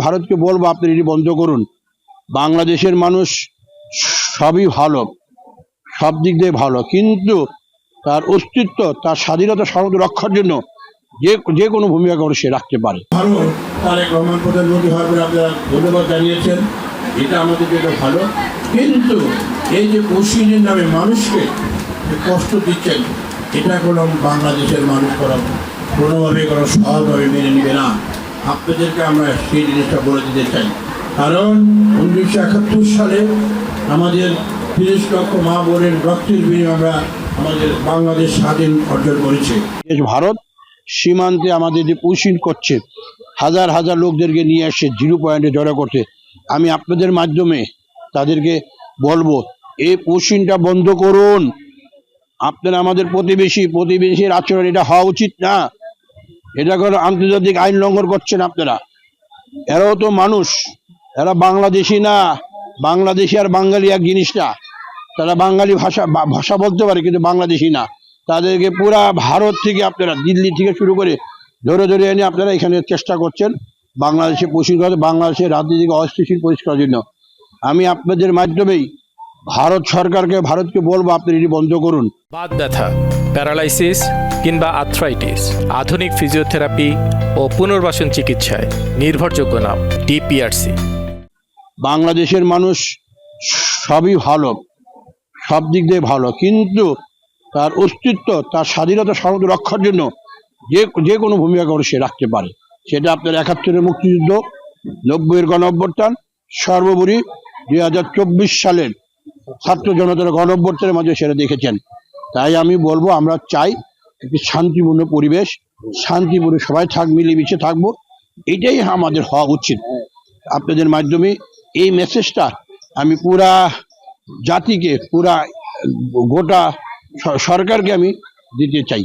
ভারতকে বলবো আপনি এটি বন্ধ করুন। বাংলাদেশের মানুষ সবই ভালো, সব দিক দিয়ে ভালো, কিন্তু তার অস্তিত্ব, তার স্বাধীনতা সার্বভৌমত্ব রক্ষার জন্য যে কোনো ভূমিকা করে সে রাখতে পারে। ভালো, তারেক রহমান প্রধানমন্ত্রী হওয়ার পরে আপনারা ধন্যবাদ জানিয়েছেন, এটা আমাদের জন্য ভালো। কিন্তু এই যে পশ্চিমের নামে মানুষকে কষ্ট দিচ্ছেন, এটা কোনো বাংলাদেশের মানুষ কোনোভাবে সহজভাবে মেনে নেবে না। আপনাদেরকে আমরা সেই জিনিসটা বলে দিতে চাই। কারণ 1971 সালে আমাদের 30 লক্ষ মা বোনের রক্তের বিনিময়ে আমরা আমাদের বাংলাদেশ স্বাধীন অর্জন করেছি। ভারত সীমান্তে আমাদের যে পুশিং করছে, হাজার হাজার লোকদেরকে নিয়ে আসছে জিরো পয়েন্টে জড়ো করতে, আমি আপনাদের মাধ্যমে তাদেরকে বলবো এই পুশিংটা বন্ধ করুন। আপনারা আমাদের প্রতিবেশীর আচরণ এটা হওয়া উচিত না। এটা করে আন্তর্জাতিক আইন লঙ্ঘন করছেন আপনারা। এরাও তো মানুষ, এরা বাংলাদেশি না। বাংলাদেশি আর বাঙালি এক জিনিস না। তারা বাঙালি ভাষা বলতে পারে, কিন্তু বাংলাদেশি না। তাদেরকে পুরা ভারত থেকে আপনারা, দিল্লি থেকে শুরু করে ধরে এনে আপনারা এখানে চেষ্টা করছেন বাংলাদেশে পোষণ করে, বাংলাদেশের রাজনীতিকে অস্থিতিশীল পরিষ্কারের জন্য। আমি আপনাদের মাধ্যমেই ভারতকে বলবো আপনি এটি বন্ধ করুন। বাত ব্যথা, প্যারালাইসিস কিংবা আর্থ্রাইটিস, আধুনিক ফিজিওথেরাপি ও পুনর্বাসন চিকিৎসায় নির্ভরযোগ্য নাম ডিপিআরসি। বাংলাদেশের মানুষ সবই ভালো, সব দিক দিয়ে ভালো, কিন্তু তার অস্তিত্ব, তার স্বাধীনতা সার্বভৌমত্ব রক্ষার জন্য যে কোনো ভূমিকা করে সে রাখতে পারে। সেটা আপনার 71-এর মুক্তিযুদ্ধ, 90-এর গণঅভ্যুত্থান, সর্বোপরি 2024 সালের ছাত্র জনতার গণঅভ্যুত্থানের মাঝে সেটা দেখেছেন। তাই আমি বলবো আমরা চাই একটি শান্তিপূর্ণ পরিবেশ, শান্তিপূর্ণ সবাই মিলেমিশে থাকবো, এটাই আমাদের হওয়া উচিত। আপনাদের মাধ্যমে এই মেসেজটা আমি পুরা জাতিকে, পুরা গোটা সরকারকে আমি দিতে চাই।